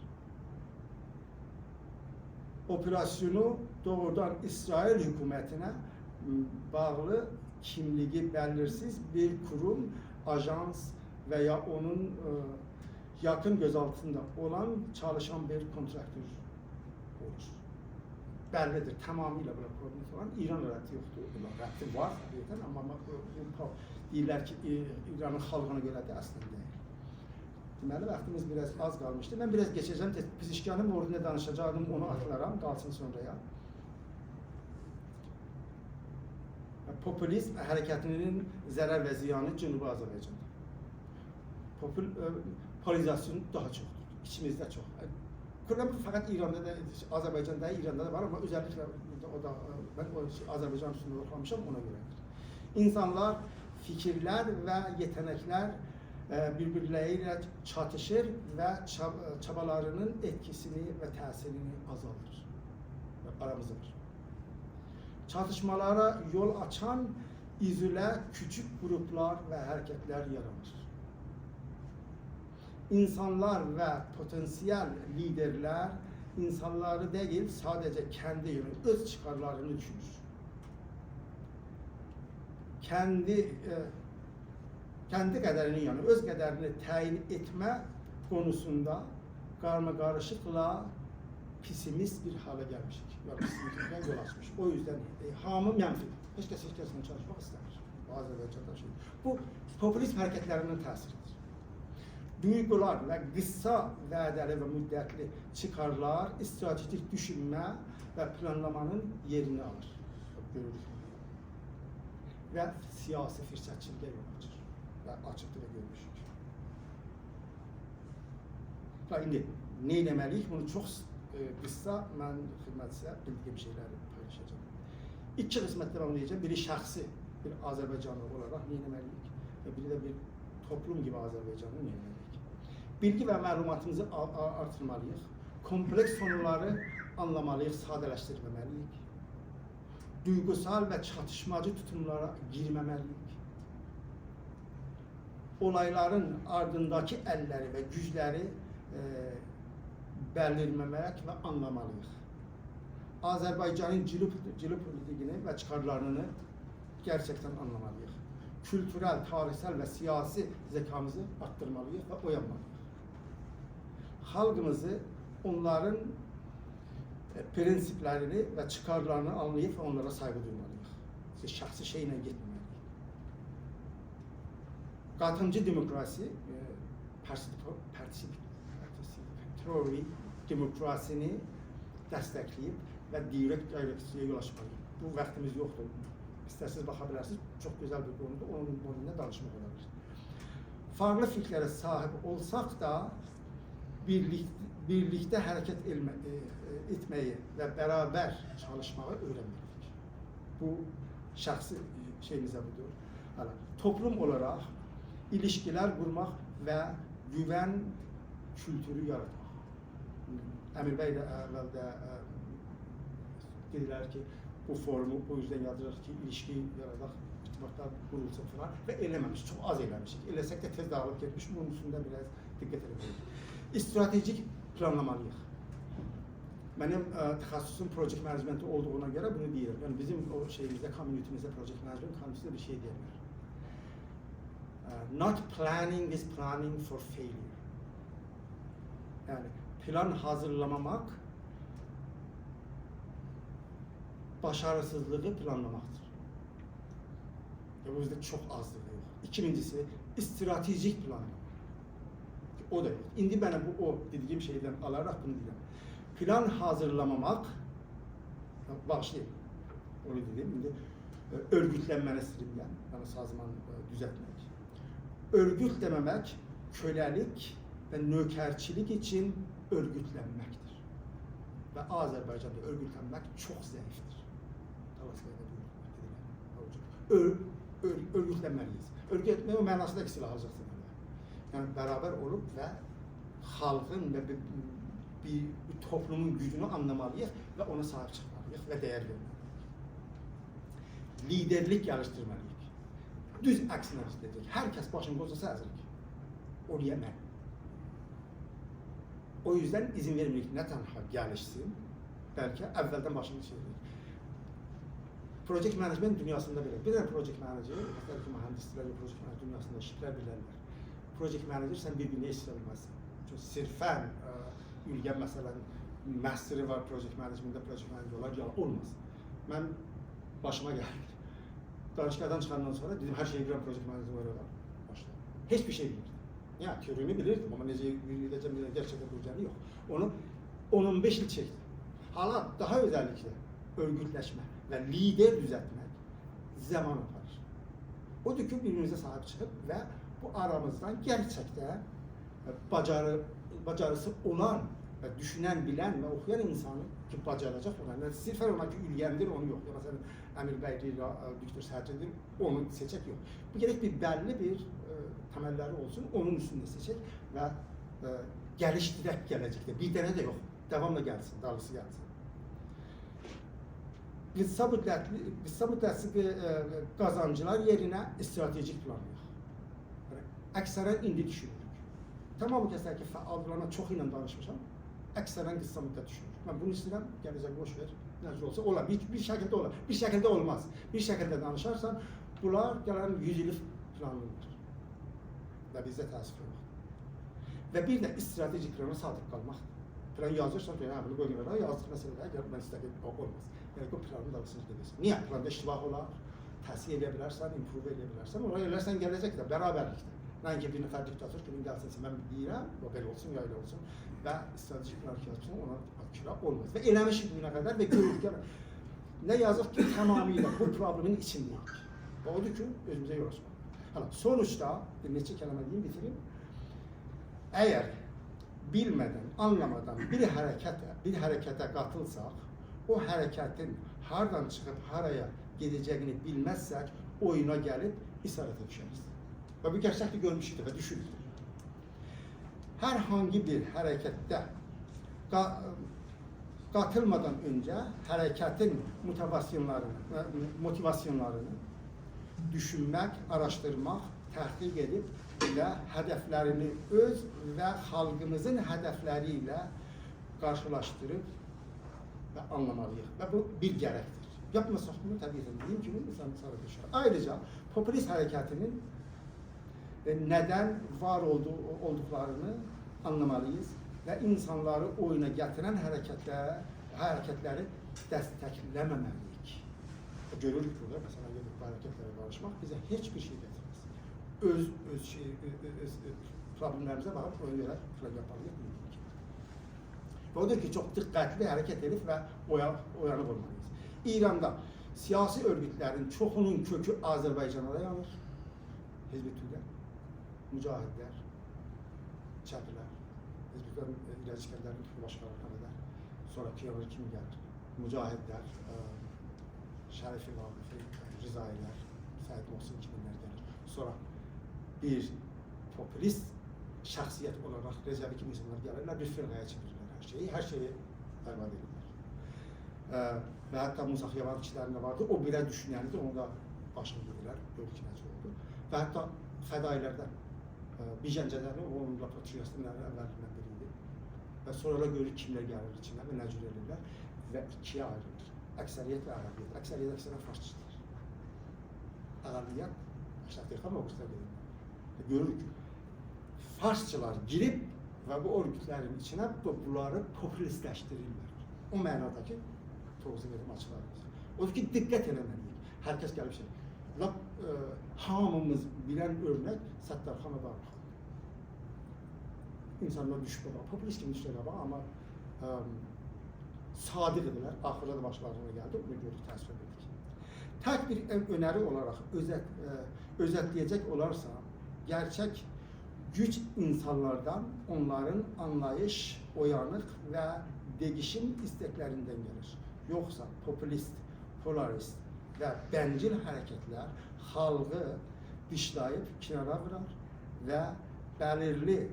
Operasyonu doğrudan İsrail hükümetine bağlı kimliği belirsiz bir kurum, ajans veya onun yakın gözaltında olan çalışan bir kontraktör olur. Bellidir, tamamıyla buna koordinat olan İran rəti yoktur. Rəti var tabii ama deyirlər ki, İranın xalqına göre de aslında değil. Deməli, vaxtımız biraz az qalmışdı. Ben biraz geçeceğim, Pizişkanın orada danışacağım, onu atlaram, qalsın sonraya. Popülizm hareketinin zarar ve ziyanı Cənubi Azərbaycanda. Polarizasyon daha çoktur, içimizde çok. Kur'an fakat İran'da da, Azerbaycan'da, İran'da da var ama özellikle o da ben Azerbaycan üstünde okumışım ona göredir. İnsanlar, fikirler ve yetenekler birbirleriyle çatışır ve çabalarının etkisini ve tesirini azaltır. Aramızda var. Çatışmalara yol açan izole küçük gruplar ve hareketler yaranır. İnsanlar ve potansiyel liderler insanları değil sadece kendi yönü, öz çıkarlarını düşünür. Kendi kaderini yani öz kaderini tayin etme konusunda karmakarışıkla pesimist bir hale gelmişik. Yani pesimistlikten yol açmış. O yüzden hamı menfi. Hiç kesinlikle çalışmak istemir. Azerbaycan'da şey. Bu popülist hareketlerinin tesiridir. Duygular ve kısa vadeli ve müddetli çıkarlar stratejik düşünme ve planlamanın yerini alır. Görürüz. Ve siyasi fırsatçılığa yol açır. Ve açıklığı görmüşük. Şimdi ne eləməliyik? Bunu çok kısa ben xidmətçisə bildiğim şeyleri paylaşacağım. İki qismətdə ben diyeceğim. Biri şəxsi bir Azərbaycanlı olarak ne eləməliyik? Ve biri de bir toplum gibi Azərbaycanlı ne eləməliyik? Bilgi ve məlumatımızı artırmalıyıq. Kompleks konuları anlamalıyıq, sadələşdirməməliyik. Duygusal ve çatışmacı tutumlara girməməliyik. Olayların ardındaki elleri ve güçleri belirlemek ve anlamalıyıq. Azerbaycan'ın geopolitikini ve çıkarlarını gerçekten anlamalıyıq. Kültürel, tarihsel ve siyasi zekamızı arttırmalıyıq ve oyanmalıyıq. Halkımızı onların prensiplerini ve çıkarlarını anlayıp onlara saygı duymalıyıq. Şahsi şeyine gitmemeliyiz. Katılımcı demokrasi, participatory demokrasini destekleyip ve direkt demokrasiye yol açmalıyıq. Bu vaktimiz yoktur. İsterseniz bakabilirsiniz. Çok güzel bir konuda onun boyunca danışmak olabilir. Farklı fikirlere sahip olsak da birlikte hareket etmeyi ve beraber çalışmayı öğrenmeliyiz. Bu şahsi şeyimize budur. Yani toplum olarak ilişkiler kurmak ve güven kültürü yaratmak. Emir Bey de evvelde dediler ki bu forumu o yüzden yazdılar ki ilişki yaradak, irtibatlar kurulsun falan ve elememiş, çok az elemişik. Elesek de tez dağılıp gitmiş, bunun üstünde biraz dikkat edelim. Stratejik planlamalıyıq. Benim təxəssüsüm project management'i olduğuna göre bunu deyirəm. Yani bizim o şeyimizde, community'mizde project management community'de bir şey deyirlər. Not planning is planning for failure. Yani plan hazırlamamak başarısızlığı planlamaktır. Bu bizde çok azdır. İkincisi stratejik planlama. O da yok. İndi bana bu o dediğim şeyden alarak bunu diyeyim. Plan hazırlamamak, başlayayım. Onu dedim. Şimdi örgütlenməni istəyirəm yəni sazman düzəltmək. Örgüt deməmək köləlik və nökərçilik için örgütlənməkdir. Və Azərbaycanda örgütlənmək çox zəifdir. Örgütlənməliyiz. Örgütlənmək o mənasında istilah alacaqsın. Yəni beraber olup və xalqın və bir toplumun gücünü anlamalıyıq və ona sahip çıxmalıyıq və dəyər verməliyik. Liderlik geliştirmeliyik. Düz aksine isteyecek. Herkes başını bozulsa hazırlık. Oraya ben. O yüzden izin vermeyik ne tanha gelişsin. Belki evvelden başını çevirir. Project management dünyasında böyle. Bir de project manager, belki mühendisler project management dünyasında işler bilirler. Project manager sen birbirine istebilmezsin. Çünkü sırfen ülke mesela master'ı var project management'da project manager olarak ya olmaz. Ben başıma geldi. Danışkadan çıkandan sonra dedim her şeyi bilen project manager var. Başladım. Hiçbir şey bilmirdim. Ya teorimi bilirdim ama nece yürüyeceğim, gerçekten bulacağım yok. Onu 10-15 yıl çekti. Hala daha özellikle örgütleşme ve lider düzeltmek zaman alır. O ki birbirimize sahip çıkıp ve bu aramızdan gerçekten bacarısı olan ve düşünen, bilen ve okuyan insanı ki bacaracak olan, yani sırf ona ki ülgendir onu yok. Ya mesela Emir Beyli, Viktor Serçe'dir, onu seçecek yok. Bu gerek bir belli bir temelleri olsun, onun üstünde seçecek ve geliştirerek gelecekte. Bir tane de yok. Devamlı gelsin, darlısı gelsin. Qısa müddətli qazancılar yerine stratejik plan yok. Əksərən indi düşünürük. Tamam bu kəslər ki, fəallarına çox ilə danışmışam, əksərən qısa müddət düşünürük. Mən bunu istəyirəm, gələcək boş ver, necə olsa olar, bir şəkildə olar, bir şəkildə olmaz. Bir şəkildə danışarsan, bunlar gələn 100 illik planlıdır. Və bizdə təəssüf yox. Və bir də stratejik plana sadiq qalmaqdır. Plan yazırsan, bunu qoyuyorlar, yazdık məsələlər, gəlib mən istədim, olmaz. Yəni bu planın dalısını gedirsin. Niyə? Planda iştibah olar, təsir edə bilərsən, improve edə bilərsən, oraya elərsən gələcəkdə, bərabərlikdə. Nəinki bir nəfər diktatör kimin gəlsinsə, mən deyirəm, o belə olsun, ya elə olsun və stratejik plan yazsın, ona kira olmaz. Və eləmişik bugünə qədər və görürük ki, nə yazıq ki, tamamilə bu problemin içindəyik. Və odur ki, özümüzə yol açmalıyıq. Sonuçta, bir neçə kəlmə deyim, bitirim. Əgər bilmədən, anlamadan bir hərəkətə qatılsaq, o hərəkətin hardan çıxıb haraya gedəcəyini bilməzsək, oyuna gəlib isarətə düşəriz. Və bu gerçəkdə görmüşdür və düşündür. Hər hangi bir hərəkətdə qatılmadan öncə hərəkətin motivasyonlarını düşünmək, araşdırmaq, təhqiq edib və hədəflərini öz və xalqımızın hədəfləri ilə qarşılaşdırıb və anlamalıyıq. Və bu bir gərəkdir. Yapmasak bunu təbii edildiğim kimi insanlara düşər. Ayrıca popülist hərəkətinin neden var olduklarını anlamalıyız ve insanları oyuna getiren hareketleri desteklememeliyik. Görürük burada mesela bu hareketlere karışmak bize hiçbir şey getirmez. Öz problemlerimize bakıp ona göre plan yapmalıyız. Ve odur ki çok dikkatli hareket edip ve uyanık olmalıyız. İran'da siyasi örgütlerin çoxunun kökü Azerbaycan'a dayanır. Hizb-i-Tülə, mücahidlər, çəpilər, Hizb-i-Tülərin İrəli çıxənlərin başqalarına qədər, sonra Kiyanır kimi gəlir, mücahidlər, Şərifi Vaqifi, Rizayilər, Səid Mohsin kiminlər gəlir. Sonra bir popülist şəxsiyyət olaraq Recəbi kimi insanlar gəlirlər, bir firqaya çevirirlər hər şeyi bərbad edirlər. Və hətta Musa Xiyavan kişilərində vardı, o birə düşünənidir, onu da başını yedirlər, gördük ki, necə oldu. Və hətta fədailərdən, Bijancədən, onun Patriyasının əvvəlindən biriydi. Və sonra da görürük kimlər gəlir içindən və nə cür edirlər və ikiyə ayrılır. Əksəriyyət və əqəliyyət. Əksəriyyət əksərən farsçıdır. Əqəliyyət, Əşrəf Xan Oğuzda gedir. Görürük ki, farsçılar girib və bu örgütlərin içinə bunları popülistləşdirirlər. O mənadakı toğuzu verim açıqlarımız. Odur ki, diqqət eləməliyik. Hər kəs gəlib şey. Hamımız bilən örnək Səttarxan Adarxan. insanlar düşmür, popülist kimi düşürlər amma sadiq idilər. Axırda da başlarına gəldi, onu gördük, təsvir etdik. Tək bir önəri olaraq özetleyecek olarsa, gerçek güç insanlardan, onların anlayış, uyanık ve değişim isteklerinden gelir. Yoksa popülist, polarist ve bencil hareketler halkı dışlayıp kenara vurar ve belirli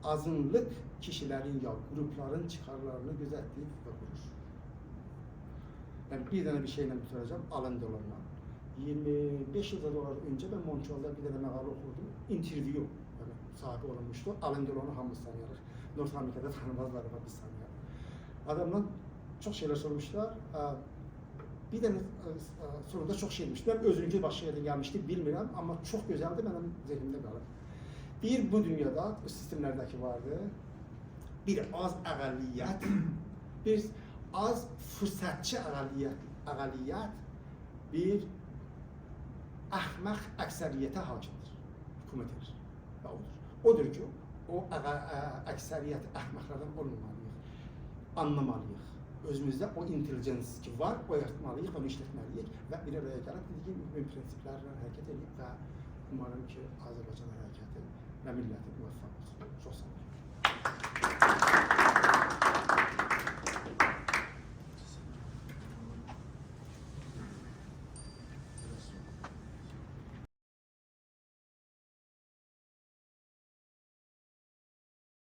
azınlık kişilerin ya grupların çıkarlarını gözetleyip ve vurur. Ben bir tane bir şeyle bitireceğim, Alain Delon'la. 25 yıl dolar önce ben Montreal'da bir tane makale okudum. Interview yani sahibi olunmuştu. Alain Delon'u hamımız tanıyarız. North Amerika'da tanımazlar ama biz tanıyarız. Adamdan çok şeyler sormuşlar. Bir tane soruda çok şey demişti. Ben özüncül başka yerden gelmişti bilmiyorum ama çok güzeldi benim zihnimde kalır. Bir bu dünyada bu sistemlerdeki vardı. Bir az əqəliyyət, bir az fırsatçı əqəliyyət, bir ahmaq əksəriyyətə hakimdir, hükümet edir və odur. Odur ki, o əksəriyyət ahmaqlardan olmamalıyıq, anlamalıyıq. Özümüzdə o intelligence ki var, o yaratmalıyıq, onu işletməliyik və bir araya gəlib dediğim prinsiplərlə hərəkət edib və umarım ki, Azərbaycan hərəkəti və milləti müvəffəq olsun. Çox sağ olun.